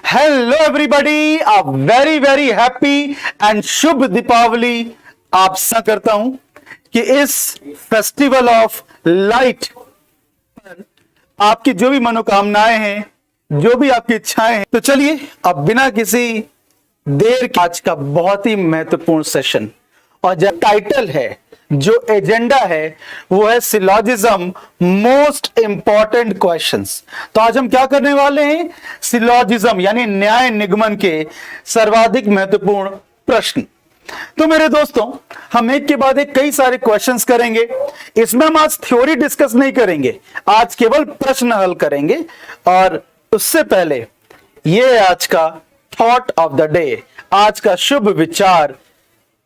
Hello everybody, a very very happy and शुभ दीपावली आप सब करता हूं कि इस फेस्टिवल ऑफ लाइट पर आपकी जो भी मनोकामनाएं हैं, जो भी आपकी इच्छाएं हैं, तो चलिए अब बिना किसी देर के आज का बहुत ही महत्वपूर्ण सेशन और जो टाइटल है, जो एजेंडा है, वो है सिलॉजिज्म मोस्ट इंपॉर्टेंट क्वेश्चंस। तो आज हम क्या करने वाले हैं? सिलॉजिज्म यानी न्याय निगमन के सर्वाधिक महत्वपूर्ण प्रश्न। तो मेरे दोस्तों, हम एक के बाद एक कई सारे क्वेश्चंस करेंगे। इसमें हम आज थ्योरी डिस्कस नहीं करेंगे, आज केवल प्रश्न हल करेंगे। और उससे पहले ये आज का थॉट ऑफ द डे, आज का शुभ विचार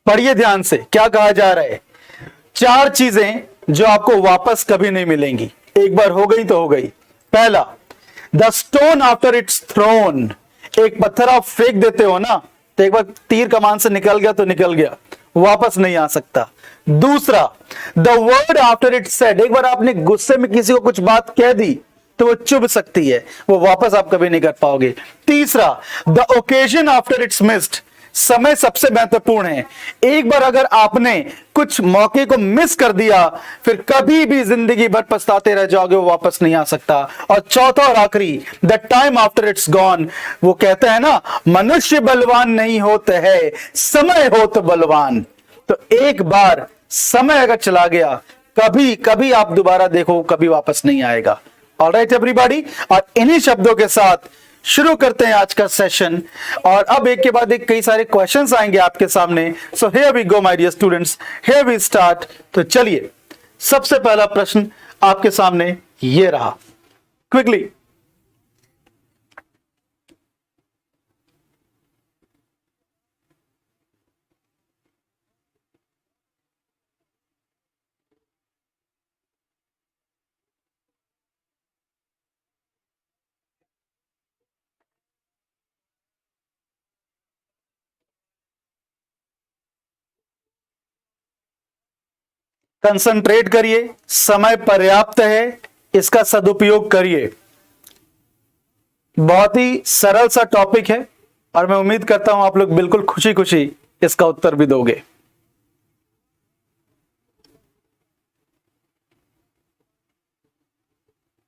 पढ़िए ध्यान से। क्या कहा जा रहा है? 4 चीजें जो आपको वापस कभी नहीं मिलेंगी, एक बार हो गई तो हो गई। पहला, the stone after it's thrown. एक पत्थर आप फेंक देते हो ना, तो एक बार तीर कमान से निकल गया तो निकल गया, वापस नहीं आ सकता। दूसरा, the word after it's said. एक बार आपने गुस्से में किसी को कुछ बात कह दी तो वो चुभ सकती है, वो वापस आप कभी नहीं कर पाओगे। तीसरा, the occasion after it's missed. समय सबसे महत्वपूर्ण है। एक बार अगर आपने कुछ मौके को मिस कर दिया, फिर कभी भी जिंदगी भर पछताते रह जाओगे, वो वापस नहीं आ सकता। और चौथा और आखिरी, the time after it's gone. वो कहते हैं ना, मनुष्य बलवान नहीं होते है, समय हो तो बलवान। तो एक बार समय अगर चला गया, कभी कभी आप दोबारा देखो, कभी वापस नहीं आएगा। ऑलराइट एवरीबॉडी, और इन्हीं शब्दों के साथ शुरू करते हैं आज का सेशन। और अब एक के बाद एक कई सारे क्वेश्चंस आएंगे आपके सामने। So here we go my dear students, here we start. तो चलिए, सबसे पहला प्रश्न आपके सामने ये रहा, क्विकली। कंसंट्रेट करिए, समय पर्याप्त है, इसका सदुपयोग करिए। बहुत ही सरल सा टॉपिक है और मैं उम्मीद करता हूं आप लोग बिल्कुल खुशी खुशी इसका उत्तर भी दोगे।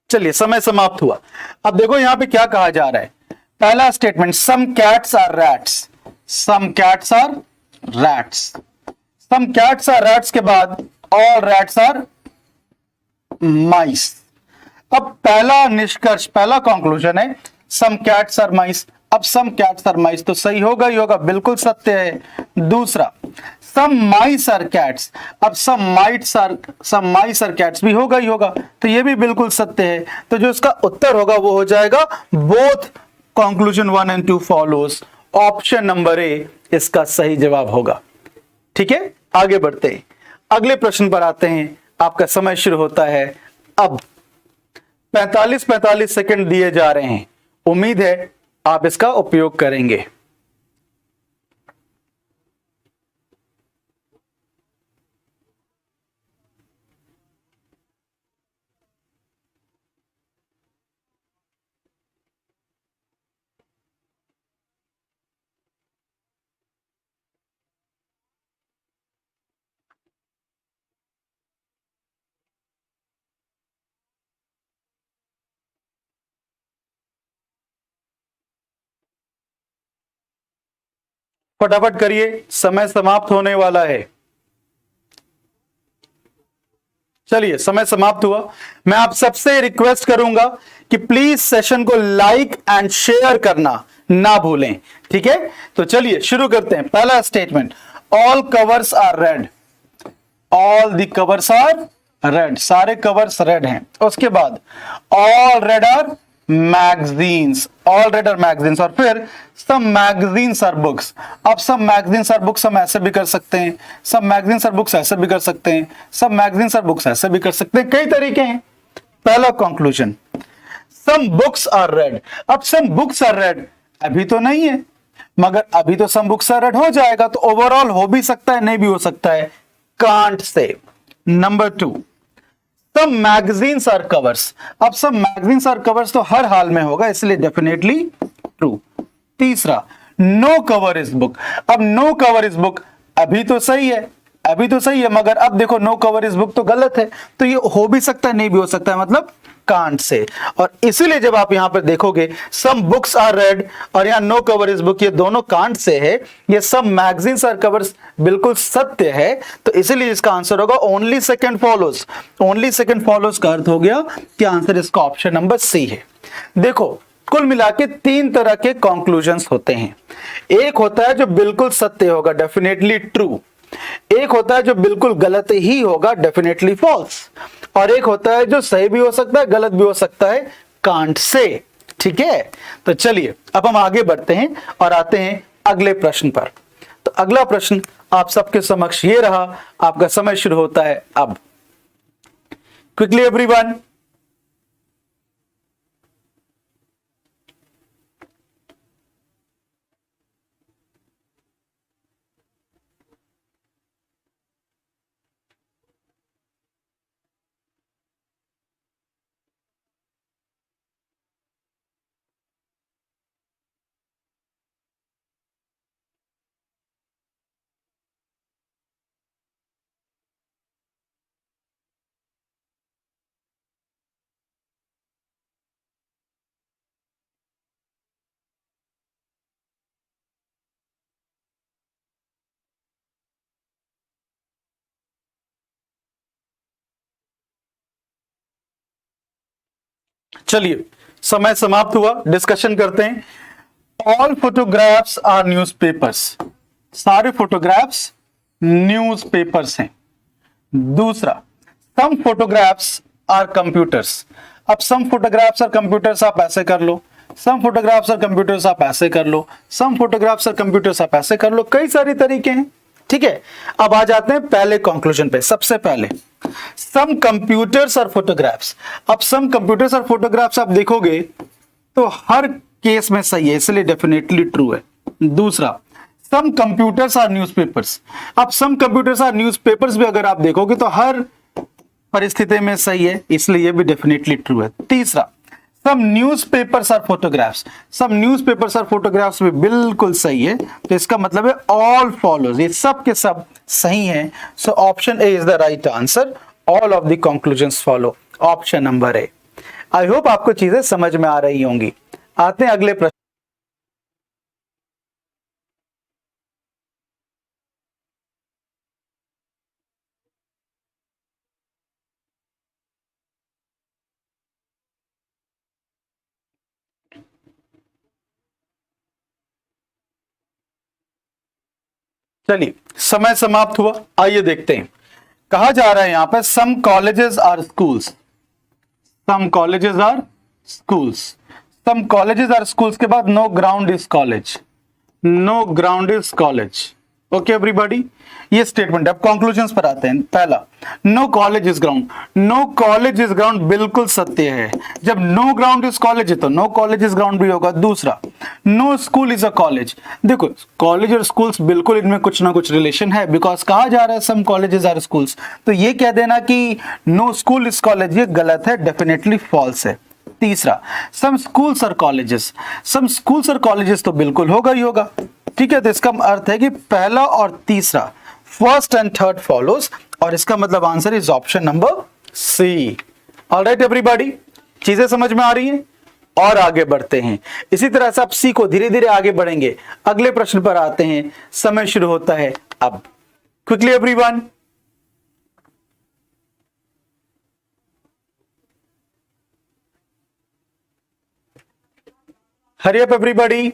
चलिए, समय समाप्त हुआ। अब देखो यहां पे क्या कहा जा रहा है। पहला statement, some cats are rats. Some cats are rats. Some cats are rats के बाद ऑल रैट्स आर माइस। अब पहला निष्कर्ष, पहला कंक्लूजन है सम कैट्स आर माइस। अब सम कैट्स आर माइस तो सही होगा ही होगा, बिल्कुल सत्य है। दूसरा, सम माइस आर कैट्स। अब सम माइस आर कैट्स भी होगा ही होगा, तो ये भी बिल्कुल सत्य है। तो जो इसका उत्तर होगा वो हो जाएगा both conclusion 1 and 2 follows. Option number A इसका सही जवाब होगा। ठीक है, आगे बढ़ते हैं, अगले प्रश्न पर आते हैं। आपका समय शुरू होता है अब। 45 सेकंड दिए जा रहे हैं, उम्मीद है आप इसका उपयोग करेंगे। फटाफट करिए, समय समाप्त होने वाला है। चलिए, समय समाप्त हुआ। मैं आप सबसे रिक्वेस्ट करूंगा कि प्लीज सेशन को लाइक एंड शेयर करना ना भूलें। ठीक है, तो चलिए शुरू करते हैं। पहला statement, all covers are red. All the covers are red, सारे कवर्स रेड हैं। उसके बाद all red are magazines. All red are magazines. और फिर सम मैगजीन्स आर बुक्स। अब सम मैगजीन्स आर बुक्स हम ऐसे भी कर सकते हैं, सम मैगजीन्स आर बुक्स ऐसे भी कर सकते हैं, सम मैगजीन्स आर बुक्स ऐसे भी कर सकते हैं, कई तरीके हैं। पहला conclusion, some books are red. अब सम बुक्स आर रेड अभी तो नहीं है, मगर अभी तो सम बुक्स आर रेड हो जाएगा, तो ओवरऑल हो भी सकता है, नहीं भी हो सकता है। Can't say. नंबर 2, सब मैगजीन्स आर कवर्स। अब सब मैगजीन्स आर कवर्स तो हर हाल में होगा, इसलिए डेफिनेटली ट्रू। तीसरा, नो कवर इज बुक। अब नो कवर इज बुक अभी तो सही है, अभी तो सही है, मगर अब देखो नो कवर इज बुक तो गलत है, तो ये हो भी सकता है नहीं भी हो सकता है, मतलब कांट से। और इसीलिए जब आप यहां पर देखोगे सम बुक्स आर रेड और यहां नो कवर इज बुक, ये दोनों कांट से है, ये सम मैगजीन्स आर कवर्स बिल्कुल सत्य है, तो इसीलिए इसका आंसर होगा only second follows. Only second follows का अर्थ हो गया कि आंसर इसका ऑप्शन नंबर सी है। देखो कुल मिला के तीन तरह के कंक्लूजन्स होते हैं। एक होता है जो बिल्कुल सत्य होगा, डेफिनेटली ट्रू। एक होता है जो बिल्कुल गलत ही होगा, डेफिनेटली फॉल्स। और एक होता है जो सही भी हो सकता है, गलत भी हो सकता है, कांट से। ठीक है, तो चलिए अब हम आगे बढ़ते हैं और आते हैं अगले प्रश्न पर। तो अगला प्रश्न आप सबके समक्ष ये रहा, आपका समय शुरू होता है अब। Quickly everyone. चलिए समय समाप्त हुआ, डिस्कशन करते हैं। ऑल फोटोग्राफ्स आर न्यूज़पेपर्स, सारे फोटोग्राफ्स न्यूज़पेपर्स हैं। दूसरा, सम फोटोग्राफ्स आर कंप्यूटर्स। अब सम फोटोग्राफ्स आर कंप्यूटर्स आप ऐसे कर लो, सम फोटोग्राफ्स आर कंप्यूटर्स आप ऐसे कर लो, सम फोटोग्राफ्स आर कंप्यूटर्स आप ऐसे कर लो, कई सारे तरीके हैं। ठीक है, अब आ जाते हैं पहले कंक्लूजन पे। सबसे पहले सम कंप्यूटर्स आर फोटोग्राफ्स। अब सम कंप्यूटर्स आर फोटोग्राफ्स आप देखोगे तो हर केस में सही है, इसलिए डेफिनेटली ट्रू है। दूसरा, सम कंप्यूटर्स आर न्यूज़पेपर्स। अब सम कंप्यूटर्स आर न्यूज़पेपर्स भी अगर आप देखोगे तो हर परिस्थिति में सही है, इसलिए ये भी डेफिनेटली ट्रू है। तीसरा, some newspapers are photographs. Some newspapers are photographs भी बिल्कुल सही है, तो इसका मतलब है ऑल फॉलोज, ये सब के सब सही हैं। So option A is the right answer, all of the conclusions follow, option number A. I hope आपको चीजें समझ में आ रही होंगी। आते हैं अगले प्रश्न। चलिए समय समाप्त हुआ, आइए देखते हैं। कहा जा रहा है यहां पर some colleges are schools, some colleges are schools, some colleges are schools के बाद no ground is college, no ground is college. Okay everybody, ये स्टेटमेंट। अब कंक्लूजन्स पर आते हैं। पहला, no college is ground. No college is ground बिल्कुल सत्य है, जब नो ग्राउंड इज कॉलेज है तो नो कॉलेज इज ग्राउंड भी होगा। दूसरा, no school is a college. देखो कॉलेज और स्कूल्स बिल्कुल इनमें कुछ ना कुछ रिलेशन है, बिकॉज कहा जा रहा है सम कॉलेजेस आर स्कूल्स, तो ये कह देना कि नो स्कूल इज कॉलेज ये गलत है, डेफिनेटली फॉल्स है। तीसरा, सम स्कूल्स और कॉलेजेस, सम स्कूल्स और कॉलेजेस तो बिल्कुल होगा ही होगा। ठीक है, तो इसका अर्थ है कि पहला और तीसरा, फर्स्ट एंड थर्ड फॉलोज, और इसका मतलब answer is option number C. Alright everybody, चीजें समझ में आ रही हैं? और आगे बढ़ते हैं। इसी तरह से आप सी को धीरे धीरे आगे बढ़ेंगे। अगले प्रश्न पर आते हैं, समय शुरू होता है अब। Quickly everyone. Hurry up everybody.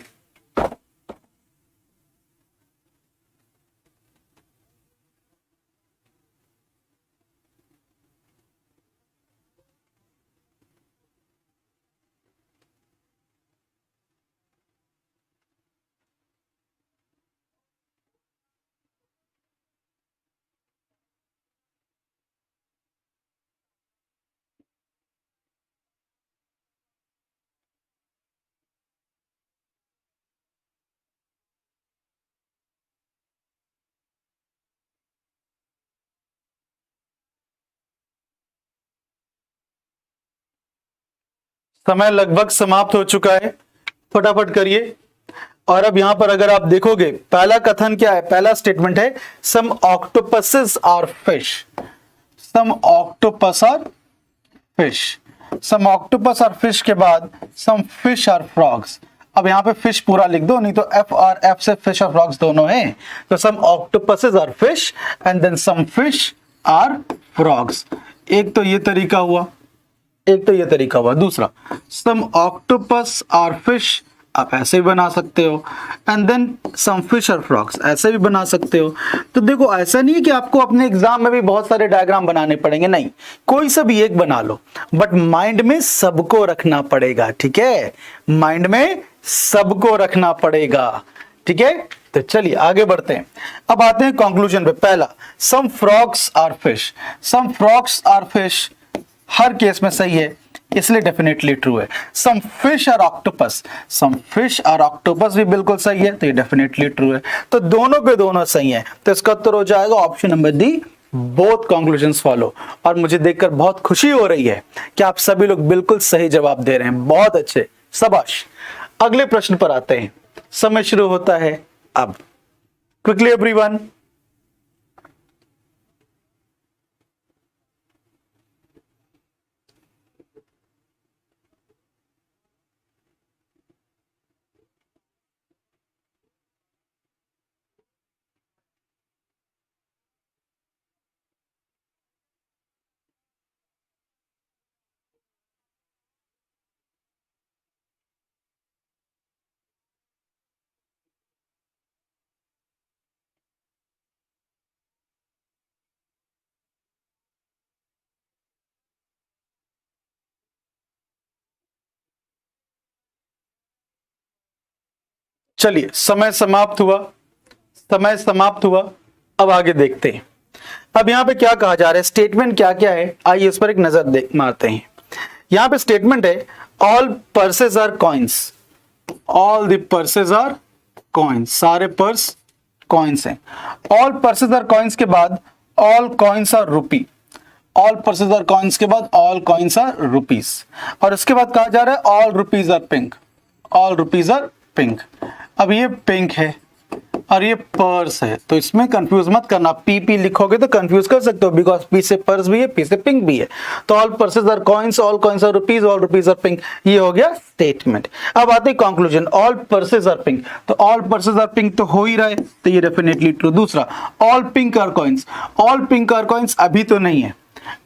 समय लगभग समाप्त हो चुका है, फटाफट करिए। और अब यहां पर अगर आप देखोगे पहला कथन क्या है, पहला स्टेटमेंट है some octopuses are fish, some octopus are fish, some octopus are fish के बाद सम फिश आर फ्रॉग्स। अब यहां पे फिश पूरा लिख दो, नहीं तो एफ और एफ से फिश और फ्रॉग्स दोनों हैं। तो some octopuses are fish and then some fish are frogs. एक तो ये तरीका हुआ, एक तो ये तरीका हुआ। दूसरा सम ऑक्टोपस आर फिश, आप ऐसे भी बना सकते हो, एंड देन सम फिश और फ्रॉग्स ऐसे भी बना सकते हो। तो देखो ऐसा नहीं है कि आपको अपने एग्जाम में भी बहुत सारे डायग्राम बनाने पड़ेंगे, नहीं, कोई सा भी एक बना लो, बट माइंड में सबको रखना पड़ेगा, ठीक है, माइंड में सबको रखना पड़ेगा, ठीक है। तो चलिए आगे बढ़ते हैं। अब आते हैं कंक्लूजन पे। पहला some frogs are fish, some frogs are fish हर केस में सही है, इसलिए डेफिनेटली ट्रू है। Some fish are octopus, some fish are octopus भी बिल्कुल सही है, तो ये डेफिनेटली ट्रू है। तो दोनों के दोनों सही है, तो इसका उत्तर हो जाएगा option number D, both conclusions follow. और मुझे देखकर बहुत खुशी हो रही है कि आप सभी लोग बिल्कुल सही जवाब दे रहे हैं, बहुत अच्छे, शाबाश। अगले प्रश्न पर आते हैं, समय शुरू होता है अब। Quickly everyone. चलिए समय समाप्त हुआ, समय समाप्त हुआ। अब आगे देखते हैं। अब यहां पे क्या कहा जा रहा है, स्टेटमेंट क्या क्या है, आइए इस पर एक नजर देख मारते हैं। यहां पे स्टेटमेंट है all purses are coins, all the purses are coins, सारे पर्स कॉइन्स हैं। ऑल पर्सेस आर कॉइन्स के बाद all coins are rupee, all purses are coins के बाद ऑल कॉइन्स आर रुपीज, और उसके बाद कहा जा रहा है all rupees are pink, all rupees are pink. अब ये पिंक है और ये पर्स है, तो इसमें कंफ्यूज मत करना, पी पी लिखोगे तो कंफ्यूज कर सकते हो, बिकॉज पी से पर्स भी है, पी से पिंक भी है। तो all purses are coins, all coins are rupees, all rupees are pink, ये हो गया स्टेटमेंट। अब आते हैं conclusion, all purses are pink, तो ऑल पर्सेस आर पिंक तो हो ही रहा है, तो ये डेफिनेटली ट्रू। दूसरा all pink are coins, all pink are coins अभी तो नहीं है,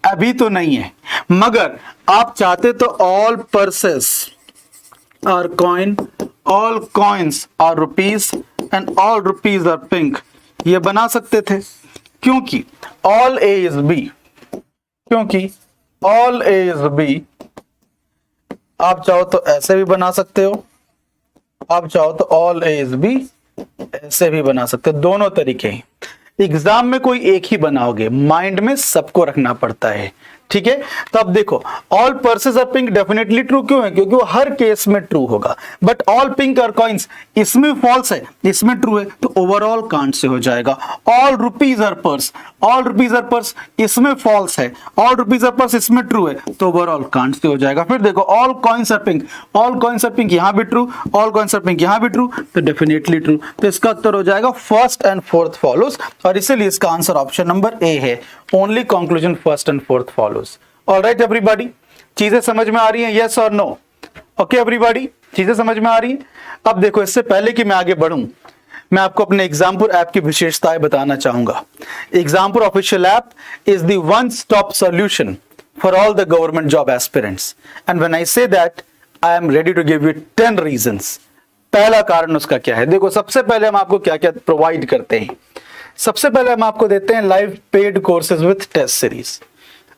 अभी तो नहीं है, मगर आप चाहते तो all purses are coin, all coins are rupees and all rupees are pink, ये बना सकते थे, क्योंकि ऑल ए इज बी, क्योंकि ऑल ए इज बी। आप चाहो तो ऐसे भी बना सकते हो, आप चाहो तो ऑल ए इज बी ऐसे भी बना सकते हो, दोनों तरीके हैं। एग्जाम में कोई एक ही बनाओगे, माइंड में सबको रखना पड़ता है, ठीक है। तो अब देखो all purses are pink definitely true क्यों है, क्योंकि वो हर केस में ट्रू होगा। But all pink are coins इसमें फॉल्स है, इसमें ट्रू है, तो ओवरऑल कांट से हो जाएगा। All rupees are purse, all rupees are purse इसमें फॉल्स है, ऑल रुपीज आर पर्स इसमें ट्रू है, तो ओवरऑल कांट से हो जाएगा। फिर देखो all coins are pink, all coins are pink यहां भी true, all coins are pink यहां भी ट्रू, तो डेफिनेटली ट्रू। तो इसका उत्तर हो जाएगा फर्स्ट एंड फोर्थ फॉलोज, और इसीलिए इसका आंसर ऑप्शन नंबर ए है, only conclusion first and fourth follows. Alright everybody, चीजें समझ में आ रही हैं, यस और नो? ओके एवरीबॉडी, चीजें समझ में आ रही हैं? अब देखो इससे पहले कि मैं आगे बढ़ूं, मैं आपको अपने एग्जामपुर ऐप की विशेषताएं बताना चाहूंगा। Exampur official app is the one stop solution for all the government job aspirants, and when I say that I am ready to give you 10 reasons. पहला कारण उसका क्या है, देखो सबसे पहले हम आपको क्या क्या प्रोवाइड करते हैं। सबसे पहले हम आपको देते हैं live paid courses with test series.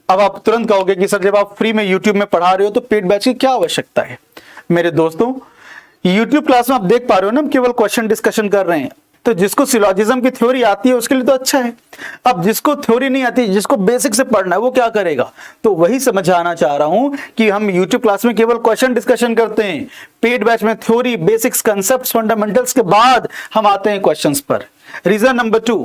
अब आप तुरंत कहोगे कि सर जब आप फ्री में YouTube में पढ़ा रहे हो तो पेड बैच की क्या आवश्यकता है? मेरे दोस्तों, YouTube क्लास में आप देख पा रहे हो ना, हम केवल क्वेश्चन डिस्कशन कर रहे हैं, तो जिसको सिलोजिज्म की थ्योरी आती है उसके लिए तो अच्छा है। अब जिसको थ्योरी नहीं आती, जिसको बेसिक से पढ़ना है, वो क्या करेगा? तो वही समझाना चाह रहा हूं कि हम YouTube क्लास में केवल क्वेश्चन डिस्कशन करते हैं, पेड बैच में थ्योरी, बेसिक्स, कंसेप्ट, फंडामेंटल्स के बाद हम आते हैं क्वेश्चंस पर। रीजन नंबर 2,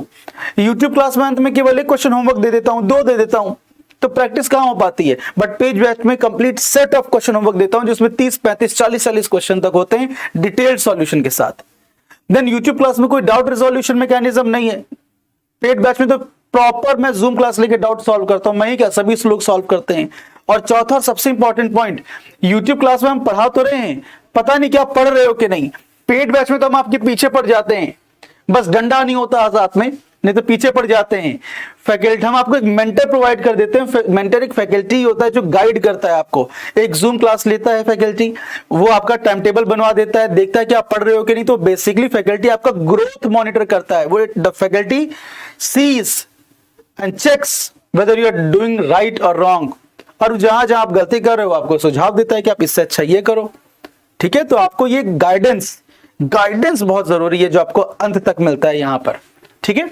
YouTube क्लास में अंत में केवल एक क्वेश्चन होमवर्क दे देता हूं, 2 दे देता हूं, तो प्रैक्टिस कहां हो पाती है। बट पेज बैच में complete set of question homework देता हूं, जिसमें 30, 35, 40 क्वेश्चन तक होते हैं डिटेल्ड सॉल्यूशन के साथ। देन यूट्यूब क्लास में कोई डाउट रिजोल्यूशन मैकेनिज्म नहीं है। पेड बैच में तो प्रॉपर मैं जूम क्लास लेके डाउट सॉल्व करता हूं, मैं ही क्या सभी लोग सॉल्व करते हैं। और चौथा और सबसे इंपॉर्टेंट पॉइंट, यूट्यूब क्लास में हम पढ़ा तो रहे हैं, पता नहीं क्या पढ़ रहे हो कि नहीं। पेड बैच में तो हम आपके पीछे पड़ जाते हैं, बस डंडा नहीं होता साथ में, नहीं तो पीछे पड़ जाते हैं। फैकल्टी, हम आपको एक मेंटर प्रोवाइड कर देते हैं। मेंटर एक फैकल्टी होता है जो गाइड करता है आपको। एक जूम क्लास लेता है फैकल्टी, वो आपका टाइम टेबल बनवा देता है, देखता है कि आप पढ़ रहे हो कि नहीं। तो बेसिकली फैकल्टी आपका ग्रोथ मॉनिटर करता है। वो faculty sees and checks whether you are doing right और रॉन्ग, और जहां जहां आप गलती कर रहे हो आपको सुझाव देता है कि आप इससे अच्छा ये करो। ठीक है, तो आपको ये गाइडेंस बहुत जरूरी है जो आपको अंत तक मिलता है यहां पर। ठीक है,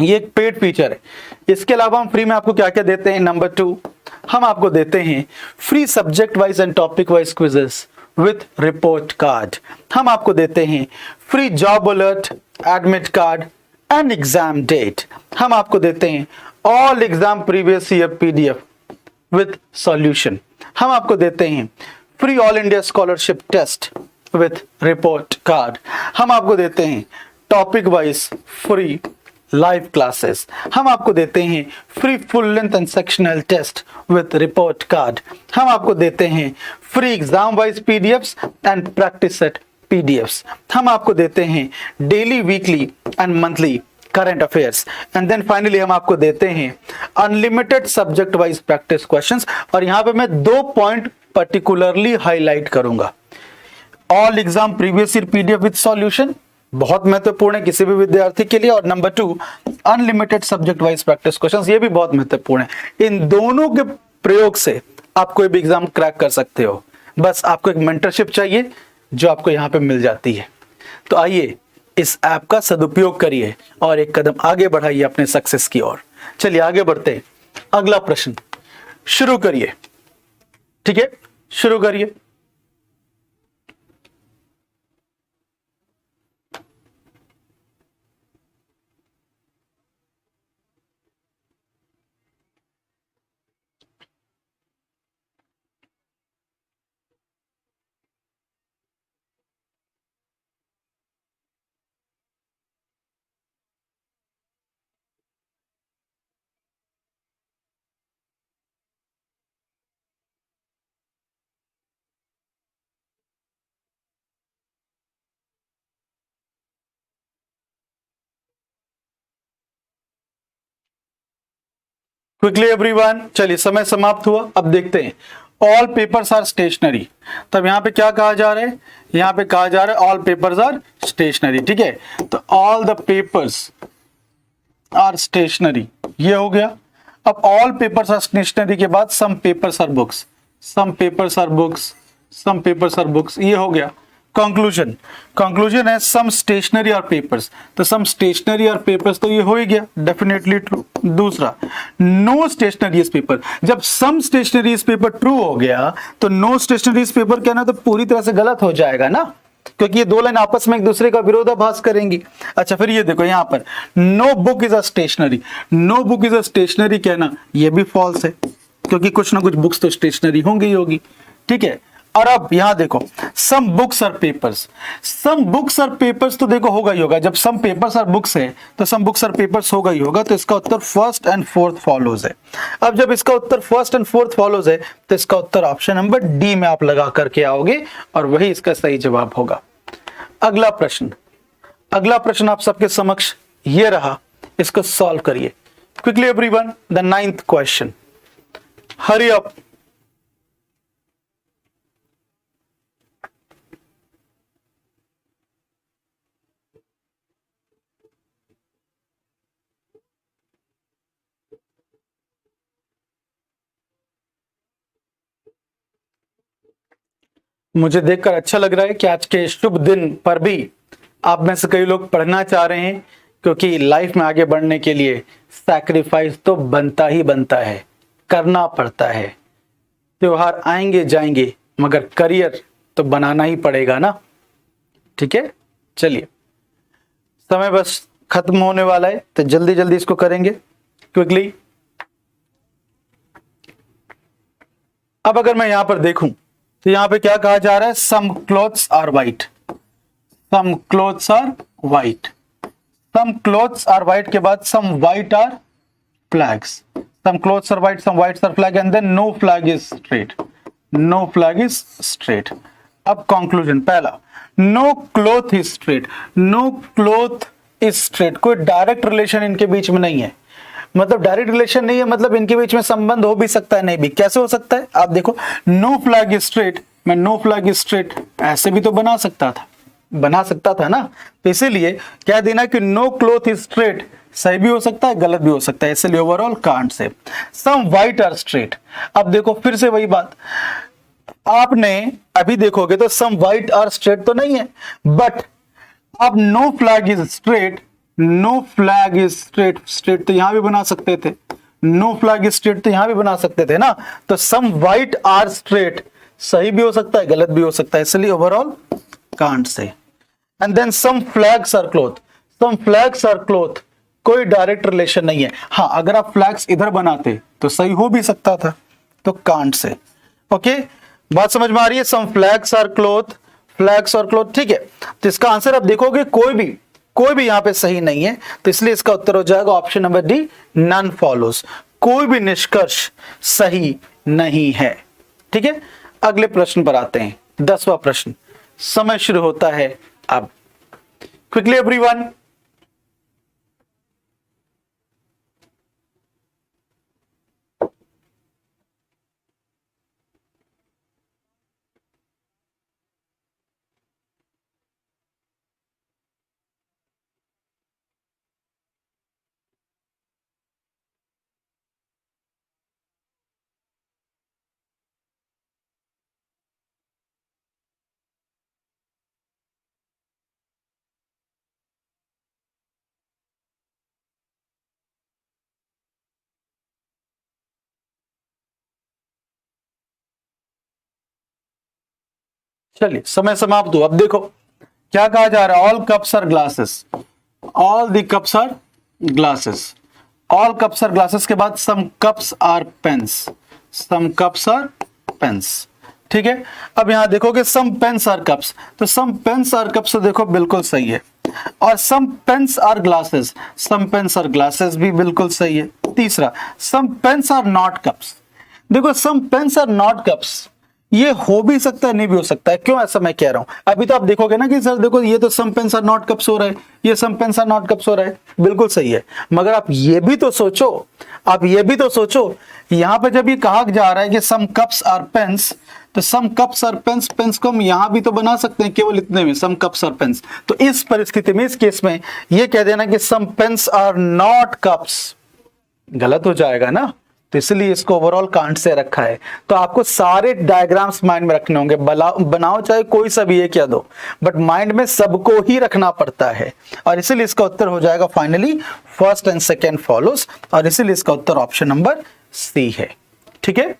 ये एक पेड फीचर है। इसके अलावा हम फ्री में आपको क्या क्या देते हैं। नंबर 2, हम आपको देते हैं free subject wise and topic wise quizzes with report card. हम आपको देते हैं free job alert, admit card and exam date. हम आपको देते हैं all exam previous year PDF with solution. हम आपको देते हैं free all India scholarship test with report card. हम आपको देते हैं topic wise free live classes. हम आपको देते हैं free full length and sectional test with report card. हम आपको देते हैं free exam wise PDFs and practice set PDFs. हम आपको देते हैं daily, weekly and monthly current affairs. And then finally हम आपको देते हैं unlimited subject wise practice questions. और यहां पे मैं 2 पॉइंट पर्टिकुलरली हाईलाइट करूंगा। All exam previous year PDF with solution बहुत महत्वपूर्ण है किसी भी विद्यार्थी के लिए। और number 2, unlimited subject wise practice questions, ये भी बहुत महत्वपूर्ण है। इन दोनों के प्रयोग से आप कोई भी एग्जाम क्रैक कर सकते हो। बस आपको एक मेंटरशिप चाहिए जो आपको यहां पे मिल जाती है। तो आइए इस ऐप का सदुपयोग करिए और एक कदम आगे बढ़ाइए अपने सक्सेस की ओर। चलिए आगे बढ़ते हैं। अगला प्रश्न शुरू करिए। ठीक है, शुरू करिए। क्विकली एवरीवन, चलिए समय समाप्त हुआ। अब देखते हैं ऑल पेपर्स आर स्टेशनरी। तब यहां पे क्या कहा जा रहा है, यहां पे कहा जा रहा है ऑल पेपर्स आर स्टेशनरी। ठीक है, तो all the papers are stationery ये हो गया। अब ऑल पेपर्स आर स्टेशनरी के बाद some papers are books, some papers are books, some papers are books, ये हो गया। कंक्लूजन, कंक्लूजन है सम स्टेशनरी और पेपर्स, तो सम स्टेशनरी और पेपर्स तो ये हो ही गया, डेफिनेटली ट्रू। दूसरा, नो स्टेशनरी इज पेपर। जब सम स्टेशनरी इज पेपर ट्रू हो गया तो नो स्टेशनरी इज पेपर कहना तो पूरी तरह से गलत हो जाएगा ना, क्योंकि ये दो लाइन आपस में एक दूसरे का विरोधाभास करेंगी। अच्छा, फिर ये देखो यहां पर no book is a stationery, no book is a stationery कहना ये भी फॉल्स है, क्योंकि कुछ ना कुछ बुक्स तो स्टेशनरी होंगी ही होगी। ठीक है, और अब यहां देखो सम बुक्स और पेपर्स, सम बुक्स और पेपर्स तो देखो होगा ही होगा। जब सम पेपर्स और बुक्स है तो सम बुक्स और पेपर्स होगा ही होगा, तो इसका उत्तर फर्स्ट एंड फोर्थ फॉलोज है। अब जब इसका उत्तर फर्स्ट एंड फोर्थ फॉलोज है तो इसका उत्तर ऑप्शन नंबर डी में आप लगा करके आओगे और वही इसका सही जवाब होगा। अगला प्रश्न, अगला प्रश्न आप सबके समक्ष ये रहा, इसको सॉल्व करिए quickly everyone. The 9th question, hurry up. मुझे देखकर अच्छा लग रहा है कि आज के शुभ दिन पर भी आप में से कई लोग पढ़ना चाह रहे हैं, क्योंकि लाइफ में आगे बढ़ने के लिए सैक्रिफाइस तो बनता ही बनता है, करना पड़ता है। त्योहार आएंगे जाएंगे मगर करियर तो बनाना ही पड़ेगा ना। ठीक है, चलिए समय बस खत्म होने वाला है, तो जल्दी जल्दी इसको करेंगे क्विकली। अब अगर मैं यहां पर देखूं तो यहां पे क्या कहा जा रहा है, some clothes are white, some clothes are white, some clothes are white के बाद some white are flags, some clothes are white, some whites are flag and then no flag is straight, no flag is straight. अब conclusion, पहला no cloth is straight, no cloth is straight, कोई direct relation इनके बीच में नहीं है, मतलब direct relation नहीं है, मतलब इनके बीच में संबंध हो भी सकता है नहीं भी। कैसे हो सकता है आप देखो, नो फ्लैग इज स्ट्रेट, मैं नो फ्लैग इज स्ट्रेट ऐसे भी तो बना सकता था ना, तो इसीलिए कह देना कि नो क्लोथ इज स्ट्रेट सही भी हो सकता है गलत भी हो सकता है, इसलिए ओवरऑल कांट से। सम व्हाइट आर स्ट्रेट, अब देखो फिर से वही बात, आपने अभी देखोगे तो सम व्हाइट आर स्ट्रेट तो नहीं है, बट अब no flag is straight, no flag is straight, straight तो यहां भी बना सकते थे, नो फ्लैग इज स्ट्रेट तो यहां भी बना सकते थे ना, तो सम व्हाइट आर स्ट्रेट सही भी हो सकता है गलत भी हो सकता है, इसलिए ओवरऑल कांट से। And then some flags are cloth, some flags are cloth, कोई डायरेक्ट रिलेशन नहीं है। हाँ, अगर आप फ्लैग्स इधर बनाते तो सही हो भी सकता था, तो कांट से। ओके, बात समझ में आ रही है? सम फ्लैग्स आर क्लोथ, फ्लैग्स और क्लोथ, ठीक है। तो इसका आंसर आप देखोगे कोई भी यहां पे सही नहीं है, तो इसलिए इसका उत्तर हो जाएगा option number D, none follows, कोई भी निष्कर्ष सही नहीं है। ठीक है, अगले प्रश्न पर आते हैं, 10वां प्रश्न। समय शुरू होता है अब। क्विकली एवरीवन, चलिए समय समाप्त हुआ। अब देखो क्या कहा जा रहा है, all cups are glasses, all the cups are glasses, all cups are glasses के बाद some cups are pens, some cups are pens. ठीक है, अब यहां देखोगे सम पेन्स आर कप्स, तो सम पेन्स आर कप्स देखो बिल्कुल सही है, और सम pens are glasses, some pens are glasses भी बिल्कुल सही है। तीसरा, सम पेन्स आर नॉट कप्स, देखो some pens are not cups, ये हो भी सकता है नहीं भी हो सकता है। क्यों ऐसा मैं कह रहा हूं, अभी तो आप देखोगे ना कि सर देखो ये तो सम पेन्स आर नॉट कप्स हो रहा है, ये सम पेन्स आर नॉट कप्स हो रहा है, बिल्कुल सही है। मगर आप ये भी तो सोचो, आप ये भी तो सोचो, यहां पे जब ये कहा जा रहा है कि सम कप्स आर पेन्स, तो सम कप्स आर पेन्स, पेन्स को हम यहां भी तो बना सकते हैं केवल इतने में, सम कप्स आर पेन्स। तो इस परिस्थिति में, इस केस में ये कह देना कि सम पेन्स आर नॉट कप्स गलत हो जाएगा ना, तो इसलिए इसको ओवरऑल कांट से रखा है। तो आपको सारे डायग्राम्स माइंड में रखने होंगे, बनाओ चाहे कोई सा भी एक या दो, बट माइंड में सबको ही रखना पड़ता है, और इसीलिए इसका उत्तर हो जाएगा finally first and second follows, और इसीलिए इसका उत्तर ऑप्शन नंबर सी है। ठीक है,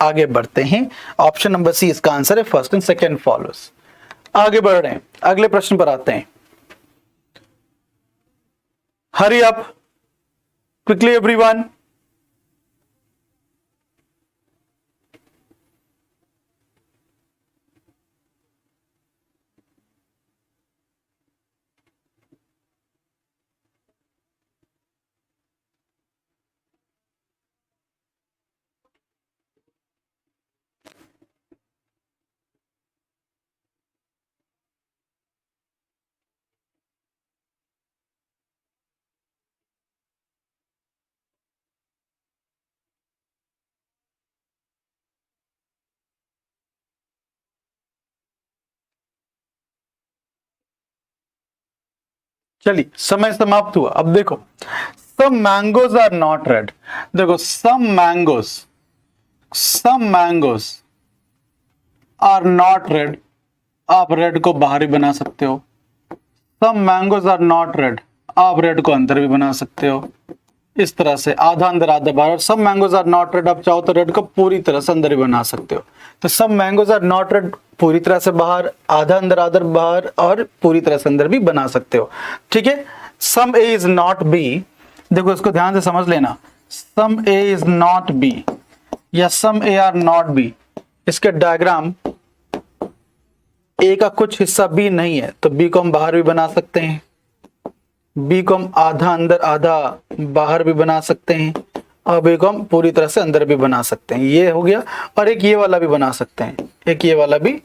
आगे बढ़ते हैं, ऑप्शन नंबर सी इसका आंसर है, फर्स्ट एंड सेकेंड फॉलोज। आगे बढ़ रहे हैं, अगले प्रश्न पर आते हैं। Hurry up, quickly everyone. चलिए समय समाप्त हुआ। अब देखो सम मैंगोज आर नॉट रेड, देखो सम मैंगोज आर नॉट रेड, आप रेड को बाहर भी बना सकते हो, सम मैंगोज आर नॉट रेड, आप रेड को अंदर भी बना सकते हो, इस तरह से आधा अंदर आधा बाहर। सम मैंगोज आर नॉट रेड, आप चाहो तो रेड को पूरी तरह से अंदर भी बना सकते हो। तो सम मैंगोज आर नॉट रेड पूरी तरह से बाहर, आधा अंदर आधा बाहर, और पूरी तरह से अंदर भी बना सकते हो। ठीक है, सम ए इज नॉट बी, देखो इसको ध्यान से समझ लेना, सम ए इज नॉट बी या सम ए आर नॉट बी, इसके डायग्राम ए का कुछ हिस्सा बी नहीं है तो बी को हम बाहर भी बना सकते हैं, बी को हम आधा अंदर आधा बाहर भी बना सकते हैं, और बी को हम पूरी तरह से अंदर भी बना सकते हैं। ये हो गया। और एक ये वाला भी बना सकते हैं, एक ये वाला भी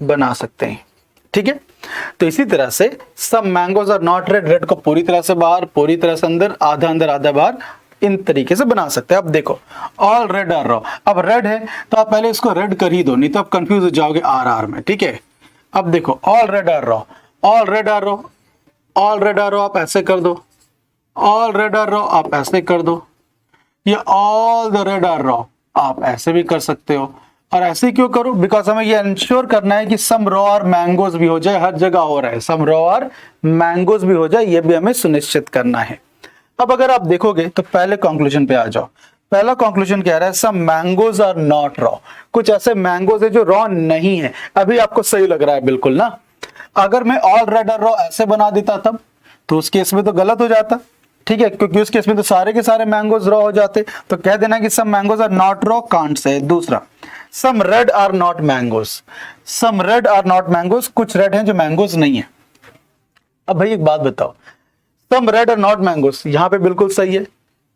बना सकते हैं। ठीक है, तो इसी तरह से some mangoes are not red, red को पूरी तरह से बाहर, पूरी तरह से अंदर आधा बाहर, इन तरीके से बना सकते हैं। अब देखो ऑल रेड आर रॉ, अब रेड है तो आप पहले इसको रेड कर ही दो, नहीं तो आप कंफ्यूज हो जाओगे आर में। ठीक है, अब देखो all red are raw, all red are raw, all red are raw आप ऐसे कर दो, ऑल रेड आर रॉ आप ऐसे कर दो, ये all the red are raw आप ऐसे भी कर सकते हो। और ऐसे क्यों करो? बिकॉज हमें ये इंश्योर करना है कि सम रॉ और मैंगोज भी हो जाए, हर जगह हो रहा है, सम रॉ और मैंगोज भी हो जाए, ये भी हमें सुनिश्चित करना है। अब अगर आप देखोगे तो पहले कंक्लूजन पे आ जाओ। पहला कंक्लूजन कह रहा है सम मैंगोज आर नॉट रॉ, कुछ ऐसे मैंगोज है जो रॉ नहीं है। अभी आपको सही लग रहा है बिल्कुल ना? अगर मैं ऑल रेड आर रॉ ऐसे बना देता तब तो उस केस में तो गलत हो जाता। ठीक है, क्योंकि उस केस में तो सारे के सारे मैंगोज रॉ हो जाते। तो कह देना कि some mangoes are not raw कांट से। दूसरा, some red are not mangoes, some red are not mangoes, कुछ रेड हैं जो मैंगोज नहीं है। अब भाई एक बात बताओ, some red are not mangoes यहां पे बिल्कुल सही है,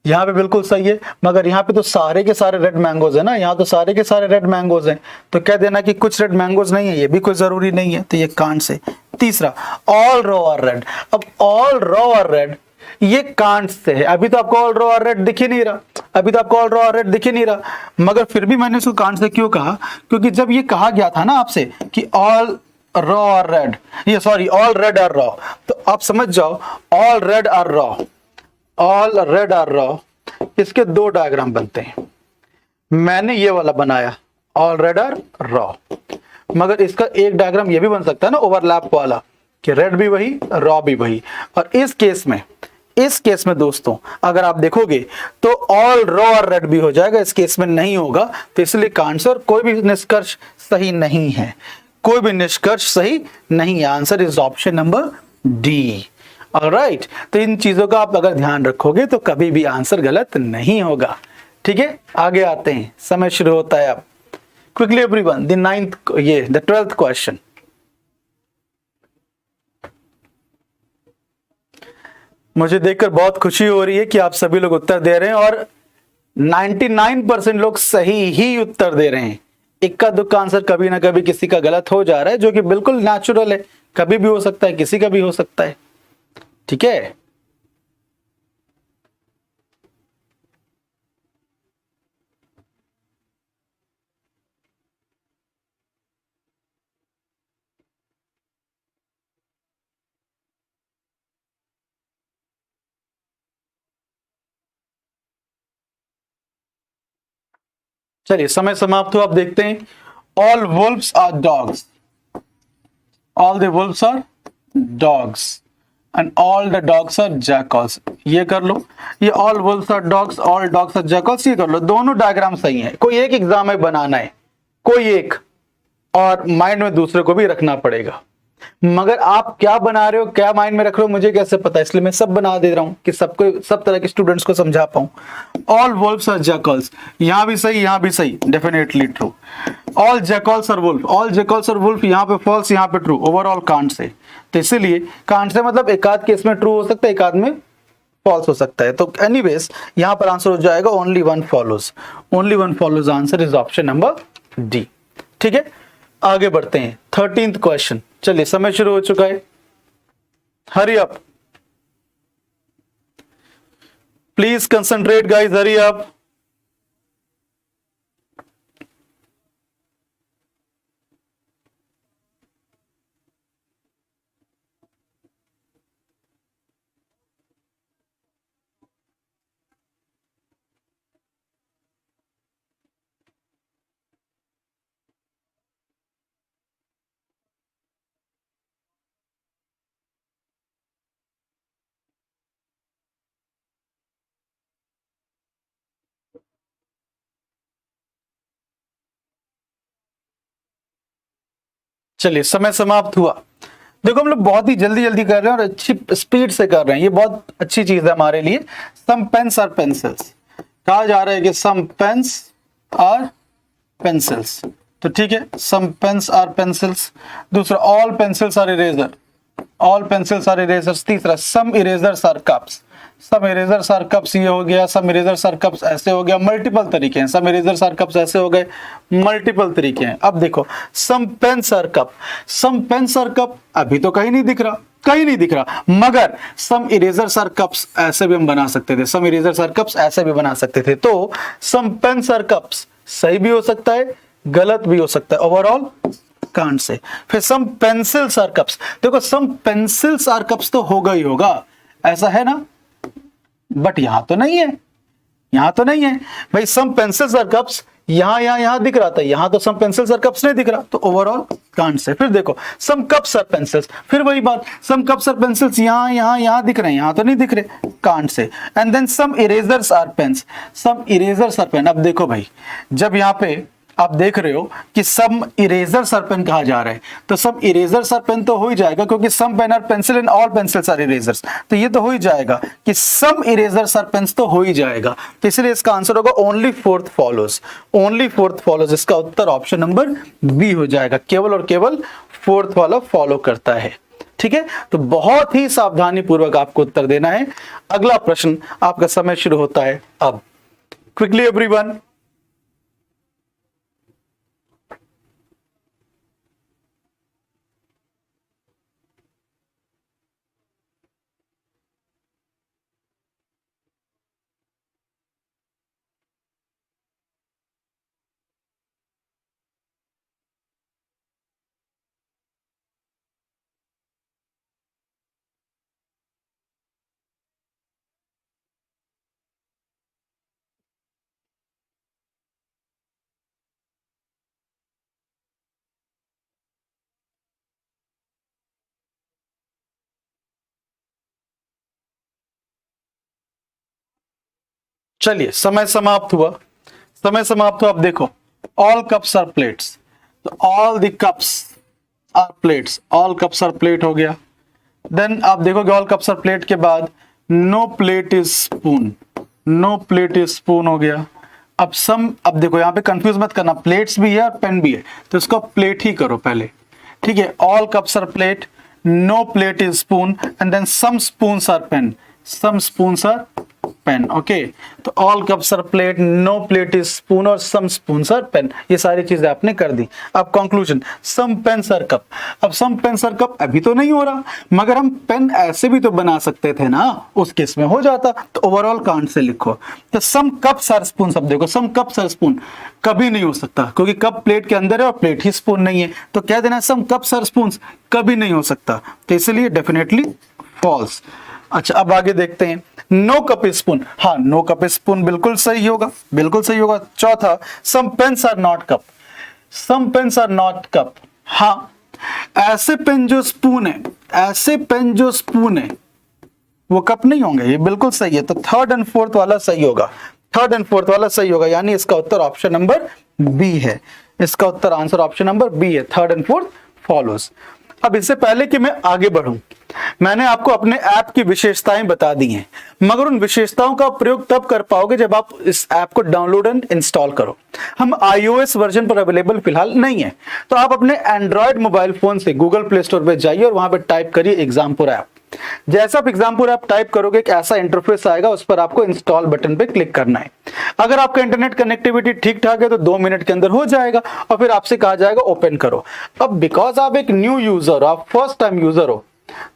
यहाँ पे बिल्कुल सही है, मगर यहाँ पे तो सारे के सारे रेड मैंगोज है ना, यहाँ तो सारे के सारे रेड मैंगोज हैं। तो कह देना कि कुछ रेड मैंगोज नहीं है, ये भी कोई जरूरी नहीं है, तो ये कांट से। तीसरा, ऑल रॉ आर रेड, अब ऑल रॉ आर रेड ये कांट से है। अभी तो आपको ऑल रॉ आर रेड दिख ही नहीं रहा, अभी तो आपको ऑल रॉ आर रेड दिख ही नहीं रहा, मगर फिर भी मैंने इसको कांट से क्यों कहा? क्योंकि जब ये कहा गया था ना आपसे कि ऑल रॉ आर रेड, ये sorry all red are raw, तो आप समझ जाओ all red are raw, all red are raw, इसके दो डायग्राम बनते हैं। मैंने ये वाला बनाया ऑल रेड आर रॉ, मगर इसका एक डायग्राम ये भी बन सकता है ना ओवरलैप वाला, कि रेड भी वही रॉ भी वही। और इस केस में दोस्तों अगर आप देखोगे तो ऑल रॉ और रेड भी हो जाएगा, इस केस में नहीं होगा। तो इसलिए का आंसर कोई भी निष्कर्ष सही नहीं है, कोई भी निष्कर्ष सही नहीं है। Answer is option number D. Alright, तो इन चीजों का आप अगर ध्यान रखोगे तो कभी भी आंसर गलत नहीं होगा। ठीक है, आगे आते हैं, समय शुरू होता है अब। Quickly everyone, the 12th question. मुझे देखकर बहुत खुशी हो रही है कि आप सभी लोग उत्तर दे रहे हैं और 99% लोग सही ही उत्तर दे रहे हैं। इक्का दुक्का आंसर कभी ना कभी किसी का गलत हो जा रहा है, जो कि बिल्कुल नेचुरल है, कभी भी हो सकता है, किसी का भी हो सकता है। ठीक है, चलिए समय समाप्त हो। आप देखते हैं, all wolves are dogs, all the wolves are dogs and all the dogs are jackals. ये कर लो, ये all wolves are dogs, all dogs are jackals, ये कर लो। दोनों डायग्राम सही है, कोई एक एग्जाम में बनाना है, कोई एक, और माइंड में दूसरे को भी रखना पड़ेगा। मगर आप क्या बना रहे हो, क्या माइंड में रख रहे हो, मुझे कैसे पता? इसलिए मैं सब बना दे रहा हूं कि सबको, सब तरह के स्टूडेंट्स को समझा पाऊं। ऑल वुल्व्स आर जैकल्स, यहां भी सही, यहां भी सही, definitely true. All jackals are wolf, all jackals are wolf, यहां पे फॉल्स, यहां पे ट्रू। ओवरऑल कांट से, तो इसीलिए कांट से मतलब एक आध केस में ट्रू हो सकता है, एक आध में फॉल्स हो सकता है। तो एनीवेज यहां पर आंसर हो जाएगा only one follows, only one follows. Answer is option number D. ठीक है, आगे बढ़ते हैं, 13th क्वेश्चन। चलिए समय शुरू हो चुका है, hurry up, please concentrate guys, hurry up. चलिए समय समाप्त हुआ। देखो हम लोग बहुत ही जल्दी जल्दी कर रहे हैं और अच्छी स्पीड से कर रहे हैं, ये बहुत अच्छी चीज है हमारे लिए। सम पेन्स आर पेंसिल्स, कहा जा रहा है कि सम पेन्स आर पेंसिल्स। तो ठीक है, सम पेन्स आर पेंसिल्स। दूसरा, all pencils are eraser, all pencils are erasers. तीसरा, some erasers are cups, some erasers are cups, ये हो गया। सम इरेजर्स आर कप्स ऐसे हो गया, मल्टीपल तरीके हैं। सम इरेजर्स आर कप्स ऐसे हो गए, मल्टीपल तरीके हैं। अब देखो, some pens are cup, some pens are cup अभी तो कहीं नहीं दिख रहा, कहीं नहीं दिख रहा, मगर सम इरेजर्स आर कप्स ऐसे भी हम बना सकते थे, सम इरेजर्स आर कप्स ऐसे भी बना सकते थे। तो सम पेन्स आर कप्स सही भी हो सकता है, गलत भी हो सकता है, ओवरऑल कांट से। फिर सम पेंसिल्स आर कप्स, देखो सम पेंसिल्स आर कप्स तो होगा ही होगा, ऐसा है ना, बट यहां तो नहीं है, यहां तो नहीं है भाई। सम पेंसिल्स आर कप्स यहां दिख रहा था, यहां तो सम पेंसिल्स आर कप्स नहीं दिख रहा, तो ओवरऑल कांट से। फिर देखो, सम कप्स आर पेंसिल्स, फिर वही बात, सम कप्स आर पेंसिल्स यहां दिख रहे हैं, यहां तो नहीं दिख रहे, कांट से। And then some erasers are pens, some erasers are pen. अब देखो भाई, जब यहां पे आप देख रहे हो कि सम इरेजर सर पेन कहा जा रहा है, तो सम इरेजर सर पेन तो हो ही जाएगा, क्योंकि some pen are pencil and all pencils are erasers, तो ये तो हो ही जाएगा कि सम इरेजर सर पेन्स तो हो ही जाएगा। तो इसलिए इसका आंसर होगा only fourth follows, only fourth follows. इसका उत्तर ऑप्शन नंबर बी हो जाएगा, केवल और केवल फोर्थ वाला फॉलो करता है। ठीक है, तो बहुत ही सावधानी पूर्वक आपको उत्तर देना है। अगला प्रश्न, आपका समय शुरू होता है अब। Quickly everyone. चलिए, समय समाप्त हुआ, समय समाप्त हुआ। अब देखो, ऑल कप्स आर प्लेट्स, तो all the cups are plates, all cups are plate हो गया। देन आप देखोगे ऑल कप्स आर प्लेट के बाद no plate is spoon, no plate is spoon हो गया। अब देखो यहां पे कंफ्यूज मत करना, प्लेट्स भी है और पेन भी है, तो इसको प्लेट ही करो पहले। ठीक है, all cups are plate, no plate is spoon, and then some spoons are pen, some spoons are pen. Okay, तो all cups are plate, no plate is spoon और सम स्पून्स आर पेन, ये सारी चीजें आपने कर दी। अब conclusion, some pens are cup. अब सम पेन्स आर कप अभी तो नहीं हो रहा, मगर हम पेन ऐसे भी तो बना सकते थे ना, उस केस में हो जाता। तो ओवरऑल कांट से लिखो। तो सम कप्स आर स्पून, अब देखो सम कप्स आर स्पून कभी नहीं हो सकता, क्योंकि कप प्लेट के अंदर है और प्लेट ही स्पून नहीं है, तो कह देना सम कप्स आर स्पून कभी नहीं हो सकता, तो इसलिए डेफिनेटली फॉल्स। अच्छा, अब आगे देखते हैं, नो कप स्पून, हाँ नो कप स्पून बिल्कुल सही होगा, बिल्कुल सही होगा। चौथा, some pens are not cup, some pens are not cup, हाँ ऐसे पेन जो स्पून है, ऐसे पेन जो स्पून है वो कप नहीं होंगे, ये बिल्कुल सही है। तो थर्ड एंड फोर्थ वाला सही होगा, थर्ड एंड फोर्थ वाला सही होगा, यानी इसका उत्तर ऑप्शन नंबर बी है। इसका उत्तर आंसर ऑप्शन नंबर बी है, थर्ड एंड फोर्थ फॉलोज। अब इससे पहले कि मैं आगे बढ़ूं, मैंने आपको अपने ऐप की विशेषताएं बता दी हैं, मगर उन विशेषताओं का प्रयोग तब कर पाओगे जब आप इस ऐप को डाउनलोड एंड इंस्टॉल करो। हम iOS वर्जन पर अवेलेबल फिलहाल नहीं है, तो आप अपने एंड्रॉयड मोबाइल फोन से गूगल प्ले स्टोर पर जाइए और वहां पर टाइप करिए एग्जामपुर ऐप। जैसा आप एग्जामपुर ऐप टाइप करोगे, एक ऐसा इंटरफेस आएगा, उस पर आपको इंस्टॉल बटन पे क्लिक करना है। अगर आपका इंटरनेट कनेक्टिविटी ठीक ठाक है तो 2 मिनट के अंदर हो जाएगा, और फिर आपसे कहा जाएगा ओपन करो। अब बिकॉज आप एक न्यू यूजर, आप फर्स्ट टाइम यूजर हो,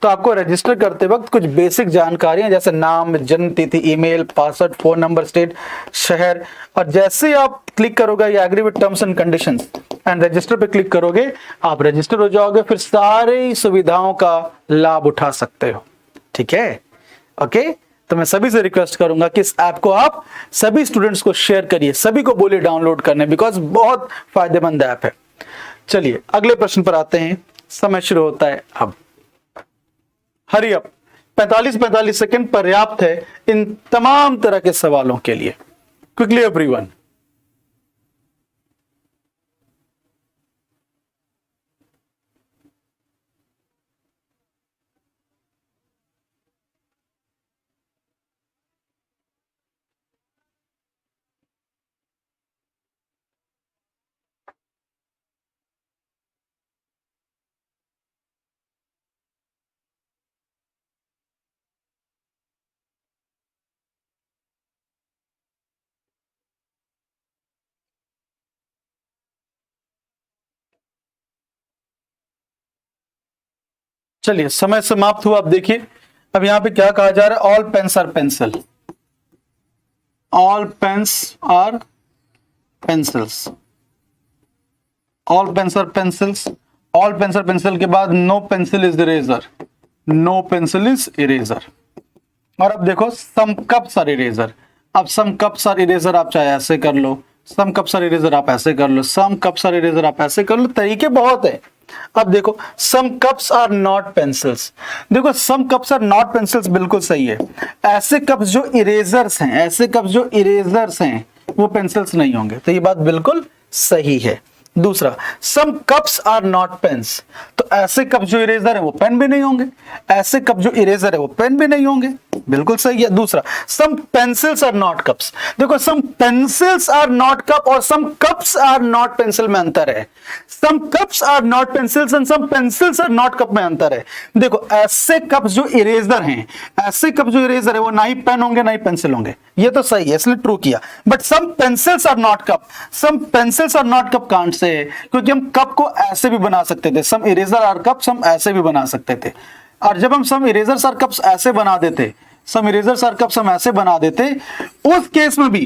तो आपको रजिस्टर करते वक्त कुछ बेसिक जानकारियां जैसे नाम, जन्म तिथि, email, password, phone number, state, शहर, और जैसे ही आप क्लिक करोगे या agree with terms and conditions and register पे क्लिक करोगे, आप रजिस्टर हो जाओगे, फिर सारी सुविधाओं का लाभ उठा सकते हो। ठीक है, ओके। तो मैं सभी से रिक्वेस्ट करूंगा कि इस ऐप को आप सभी स्टूडेंट्स को शेयर करिए, सभी को बोलिए डाउनलोड करने, बिकॉज बहुत फायदेमंद ऐप है। चलिए अगले प्रश्न पर आते हैं, समय शुरू होता है अब। हरी अप, 45 सेकंड पर्याप्त है इन तमाम तरह के सवालों के लिए। Quickly everyone. चलिए समय समाप्त हुआ। अब देखिए अब यहां पे क्या कहा जा रहा है, all pens are pencil, all pens are pencils, all pens are pencils, all pens are pencil के बाद no pencil is eraser, no pencil is eraser. और अब देखो सम कप्स आर इरेजर, अब सम कप्स आर इरेजर आप चाहे ऐसे कर लो, सम कप्स आर इरेजर आप ऐसे कर लो, सम कप्स आर इरेजर आप ऐसे कर लो, तरीके बहुत है। अब देखो सम कप्स आर नॉट पेंसिल्स, देखो सम कप्स आर नॉट पेंसिल्स बिल्कुल सही है। ऐसे कप्स जो इरेजर्स हैं, ऐसे कप्स जो इरेजर्स हैं वो पेंसिल्स नहीं होंगे, तो ये बात बिल्कुल सही है। दूसरा सम कप्स आर नॉट पेन्स, तो ऐसे कप जो इरेजर है वो पेन भी नहीं होंगे, ऐसे कप जो इरेजर है वो पेन भी नहीं होंगे, बिल्कुल सही है। दूसरा some pencils are not cups, देखो some pencils are not cup और some cups are not pencil में अंतर है, some cups are not pencils and some pencils are not cup में अंतर है। देखो ऐसे कप जो इरेजर हैं, ऐसे कप जो इरेजर है वो ना ही पेन होंगे ना ही पेंसिल होंगे, ये तो सही है इसलिए ट्रू किया। But some pencils are not cup, some pencils are not cup can't say, क्योंकि हम कप को ऐसे भी बना सकते थे, सम इरेजर आर कप्स हम ऐसे भी बना सकते थे। और जब हम सम इरेजर आर कप्स ऐसे बना देते, सम इरेजर आर कप्स हम ऐसे बना देते, उस केस में भी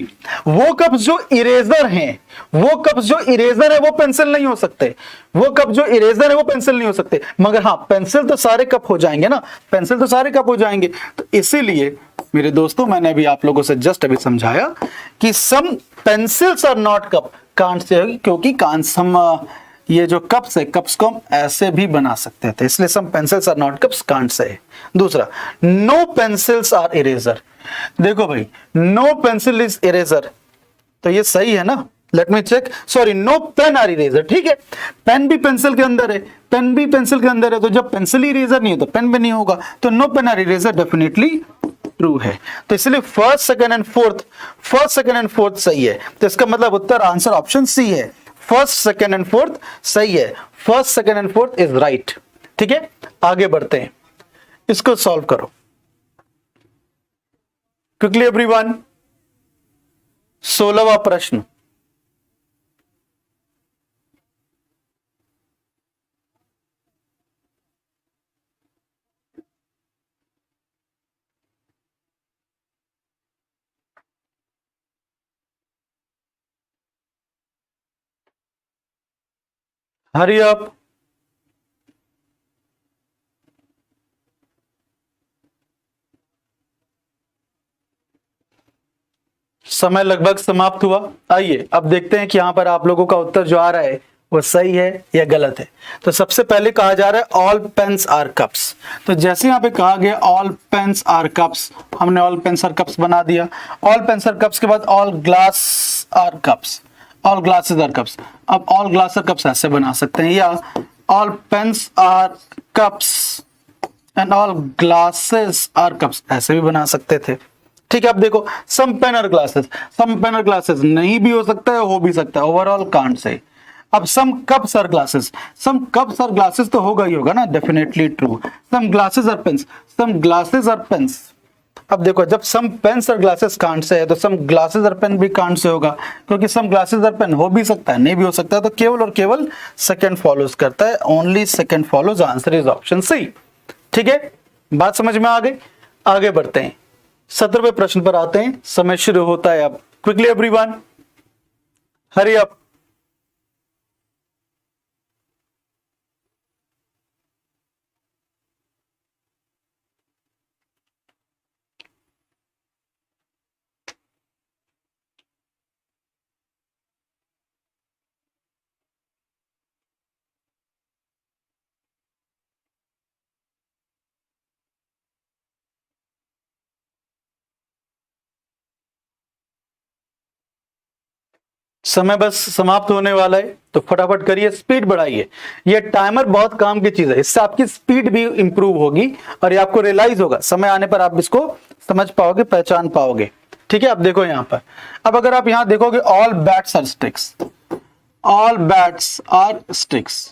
वो कप्स जो इरेजर हैं, वो कप्स जो इरेजर है वो पेंसिल नहीं हो सकते, वो कप जो इरेजर है वो पेंसिल नहीं हो सकते। मगर हाँ पेंसिल तो सारे कप हो जाएंगे ना, पेंसिल तो सारे कप हो जाएंगे। तो इसीलिए मेरे दोस्तों मैंने भी आप लोगों से जस्ट अभी समझाया कि some pencils are not cup can't say, क्योंकि कांट सम ये जो कप्स है, कप्स को हम ऐसे भी बना सकते थे, इसलिए some pencils are not cups कांट से। दूसरा नो पेंसिल्स आर इरेजर, देखो भाई नो पेंसिल इज इरेजर, तो ये सही है ना, let me check, sorry no pen are eraser, ठीक है पेन भी पेंसिल के अंदर है, पेन भी पेंसिल के अंदर है, तो जब पेंसिल इरेजर नहीं है तो पेन भी नहीं होगा, तो no pen are eraser definitely true है। तो इसलिए फर्स्ट सेकंड एंड फोर्थ सही है, तो इसका मतलब उत्तर आंसर ऑप्शन सी है, फर्स्ट सेकंड एंड फोर्थ सही है, first second and fourth is right. ठीक है आगे बढ़ते हैं, इसको सॉल्व करो क्विकली एवरीवन। 16वां प्रश्न, हरी अप। समय लगभग समाप्त हुआ। आइए अब देखते हैं कि यहां पर आप लोगों का उत्तर जो आ रहा है वो सही है या गलत है। तो सबसे पहले कहा जा रहा है ऑल पेन्स आर कप्स, तो जैसे यहां पे कहा गया ऑल पेन्स आर कप्स, हमने ऑल पेन्स आर कप्स बना दिया। ऑल पेन्स आर कप्स के बाद all glass are cups, all glasses are cups, अब ऑल ग्लास आर कप्स ऐसे बना सकते हैं, या all pens are cups and all glasses are cups ऐसे भी बना सकते थे। ठीक है अब देखो some pen are glasses, some pen are glasses नहीं भी हो सकता है, हो भी सकता है, ओवरऑल कांट से। अब some cups are glasses, some cups are glasses तो होगा ही होगा ना, definitely true. Some glasses are pens, some glasses are pens, अब देखो जब सम पेन्स और ग्लासेस कांट से है तो सम ग्लासेस और पेन भी कांट से होगा, क्योंकि सम ग्लासेस और पेन हो भी सकता है नहीं भी हो सकता है, तो केवल और केवल सेकंड फॉलोज करता है, only second follows, answer is option C. ठीक है बात समझ में आ गई, आगे बढ़ते हैं 17वें प्रश्न पर आते हैं, समय शुरू होता है अब, क्विकली एवरीवन हरी अप। समय बस समाप्त होने वाला है, तो फटाफट करिए, स्पीड बढ़ाइए, ये टाइमर बहुत काम की चीज है, इससे आपकी स्पीड भी इंप्रूव होगी और ये आपको रियलाइज होगा, समय आने पर आप इसको समझ पाओगे, पहचान पाओगे। ठीक है अब देखो यहां पर, अब अगर आप यहां देखोगे all bats are sticks, all bats are sticks,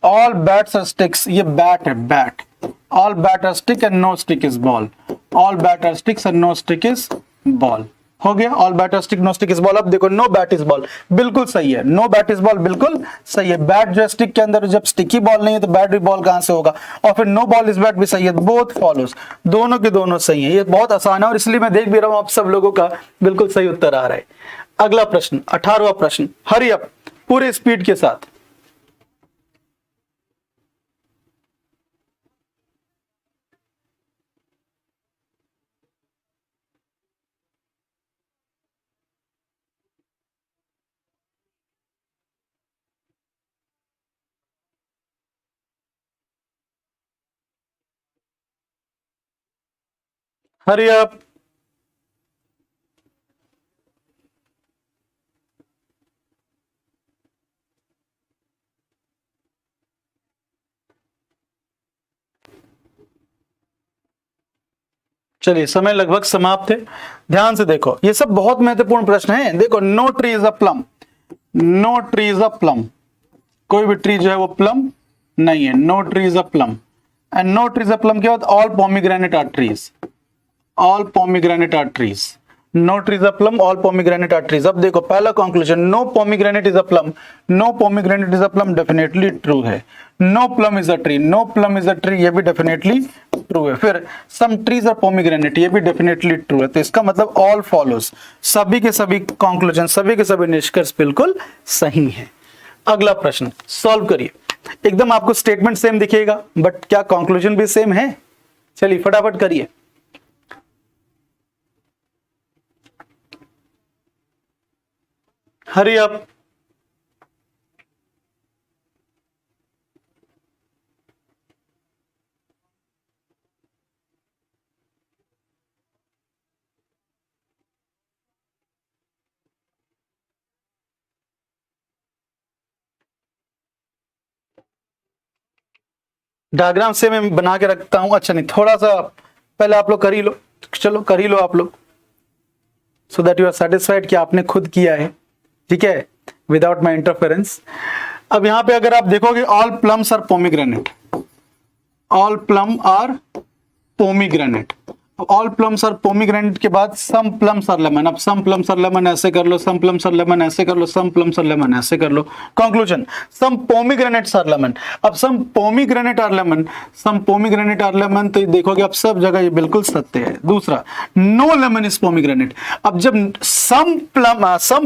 all bats are sticks, ये बैट है bat, all bat are stick and no stick is ball, all bat are sticks and no stick is ball. हो गया, all bat are stick, no stick is ball. अब देखो no bat is ball बिल्कुल सही है, no bat is ball बिल्कुल सही है। बैट जो स्टिक के अंदर, जब स्टिकी बॉल नहीं है तो बैट भी बॉल कहां से होगा, और फिर नो बॉल इज बैट भी सही है, बोथ फॉलोज, दोनों के दोनों सही है। ये बहुत आसान है और इसलिए मैं देख भी रहा हूं आप सब लोगों का बिल्कुल सही उत्तर आ रहा है। अगला प्रश्न 18वां प्रश्न, हरी अप पूरे स्पीड के साथ। Hurry up. चलिए समय लगभग समाप्त है, ध्यान से देखो, ये सब बहुत महत्वपूर्ण प्रश्न हैं। देखो no tree is a plum, no tree is a plum, कोई भी ट्री जो है वो प्लम नहीं है, no tree is a plum. And no tree is a plum के बाद all pomegranate are trees, all pomegranate are trees, no tree is a plum, all pomegranate are trees. अब देखो पहला conclusion, no pomegranate is a plum, no pomegranate is a plum definitely true है। No plum is a tree, no plum is a tree, ये भी definitely true है। फिर some trees are pomegranate, ये भी डेफिनेटली ट्रू है। तो इसका मतलब ऑल फॉलोज, सभी के सभी कंक्लूजन, सभी के सभी निष्कर्ष बिल्कुल सही है। अगला प्रश्न सॉल्व करिए, एकदम आपको स्टेटमेंट सेम दिखेगा बट क्या कंक्लूजन भी सेम है। चलिए फटाफट करिए। Hurry up. डायग्राम से मैं बना के रखता हूं, अच्छा नहीं, थोड़ा सा पहले आप लोग कर ही लो, चलो कर ही लो आप लोग, so that you are satisfied कि आपने खुद किया है, ठीक है, विदाउट माई इंटरफेरेंस। अब यहां पे अगर आप देखोगे all plums are pomegranate, all plum are pomegranate, all plums are pomegranate के बाद सम प्लम्स आर लेमन। अब सम प्लम्स आर लेमन ऐसे कर लो, सम प्लम्स आर लेमन ऐसे कर लो, सम प्लम्स आर लेमन ऐसे कर लो। Conclusion some pomegranates are lemon. अब some pomegranate are lemon, some pomegranate are lemon, तो देखोगे अब सब जगह ये बिल्कुल सत्य है। दूसरा नो लेमन इज पोमीग्रेनेट। अब जब some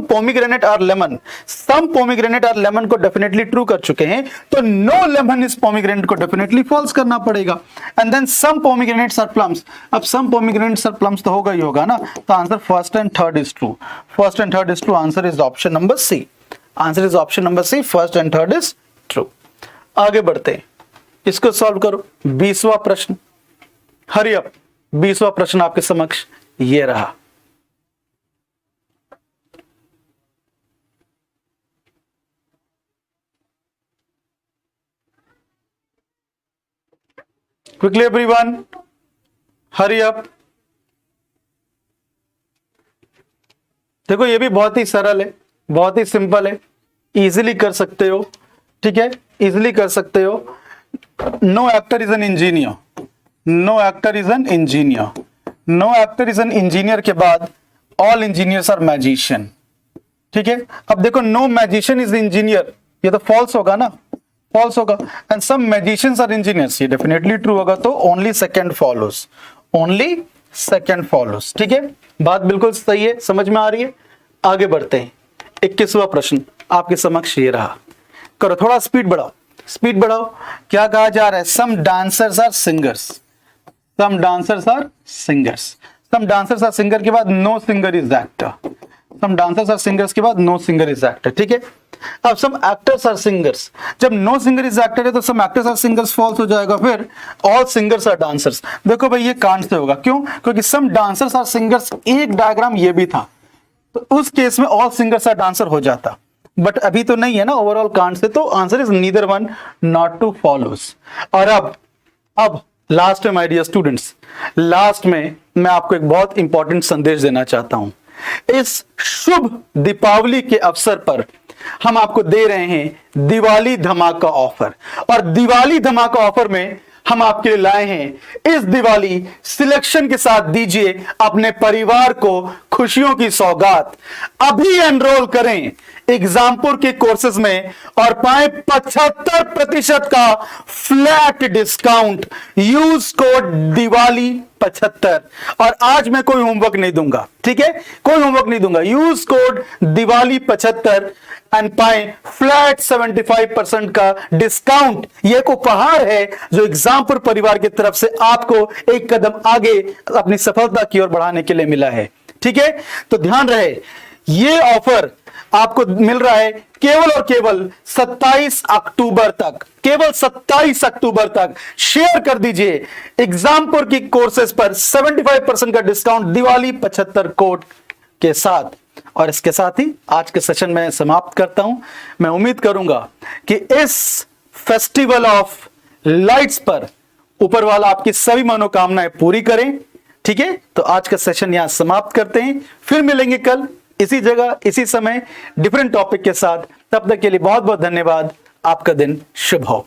pomegranate are lemon, some pomegranate are lemon को डेफिनेटली ट्रू कर चुके हैं, तो नो लेमन इज पोमीग्रेनेट को डेफिनेटली फॉल्स करना पड़ेगा। And then some pomegranates are plums. अब सम पोमीग्रेनेट्स आर प्लम्स तो होगा ही होगा ना, तो answer first and third is true, first and third is true, answer is option number C, answer is option number C, first and third is true. आगे बढ़ते हैं, इसको सॉल्व करो। 20वां प्रश्न, हरी अप, 20वां प्रश्न आपके समक्ष ये रहा। Quickly everyone, hurry up. देखो ये भी बहुत ही सरल है, बहुत ही सिंपल है, इजीली कर सकते हो, ठीक है, इजीली कर सकते हो। No actor is an engineer, no actor is an engineer, no actor is an engineer के बाद ऑल इंजीनियर्स आर मैजिशियन, ठीक है। अब देखो नो मैजिशियन इज इंजीनियर, ये तो फॉल्स होगा ना, फॉल्स होगा। And some magicians are engineers, ये डेफिनेटली ट्रू होगा, तो only second follows, only second follows, ठीक है। बात बिल्कुल सही है, समझ में आ रही है। आगे बढ़ते हैं, 21वां प्रश्न आपके समक्ष ये रहा। करो थोड़ा स्पीड बढ़ाओ, स्पीड बढ़ाओ। क्या कहा जा रहा है, some dancers are singers, some dancers are singers, some dancers are singer के बाद no singer is actor, some dancers are singers के बाद नो सिंगर इज एक्टर, ठीक है। अब सम एक्टर्स आर सिंगर्स, जब नो सिंगर इज एक्टर है तो some actors are singers false हो जाएगा, फिर ऑल सिंगर्स आर डांसर्स। देखो भाई ये कांड से होगा, क्यों, क्योंकि सम डांसर्स आर सिंगर्स एक डायग्राम ये भी था, तो उस केस में ऑल सिंगर्स आर डांसर हो जाता, बट अभी तो नहीं है ना ओवरऑल कांड से, तो answer is neither one, not two follows. और अब लास्ट में माय डियर स्टूडेंट्स, लास्ट में मैं आपको एक बहुत इंपॉर्टेंट संदेश देना चाहता हूं। इस शुभ दीपावली के अवसर पर हम आपको दे रहे हैं दिवाली धमाका ऑफर, और दिवाली धमाका ऑफर में हम आपके लिए लाए हैं। इस दिवाली सिलेक्शन के साथ दीजिए अपने परिवार को खुशियों की सौगात। अभी एनरोल करें एग्जामपुर के कोर्सेज में और पाएं 75% का flat discount. Use code Diwali 75। और आज मैं कोई होमवर्क नहीं दूंगा, ठीक है, कोई होमवर्क नहीं दूंगा। यूज कोड दिवाली 75 एंड पाएं फ्लैट 75% का डिस्काउंट। यह एक उपहार है जो एग्जामपुर परिवार की तरफ से आपको एक कदम आगे अपनी सफलता की ओर बढ़ाने के लिए मिला है, ठीक है। तो ध्यान रहे, यह ऑफर आपको मिल रहा है केवल और केवल 27 अक्टूबर तक, केवल 27 अक्टूबर तक। शेयर कर दीजिए एग्जामपुर की कोर्सेज पर 75% का डिस्काउंट दिवाली 75 कोड के साथ। और इसके साथ ही आज के सेशन में समाप्त करता हूं। मैं उम्मीद करूंगा कि इस फेस्टिवल ऑफ लाइट्स पर ऊपर वाला आपकी सभी मनोकामनाएं पूरी करें, ठीक है। तो आज का सेशन यहां समाप्त करते हैं, फिर मिलेंगे कल इसी जगह इसी समय डिफरेंट टॉपिक के साथ। तब तक के लिए बहुत बहुत धन्यवाद। आपका दिन शुभ हो।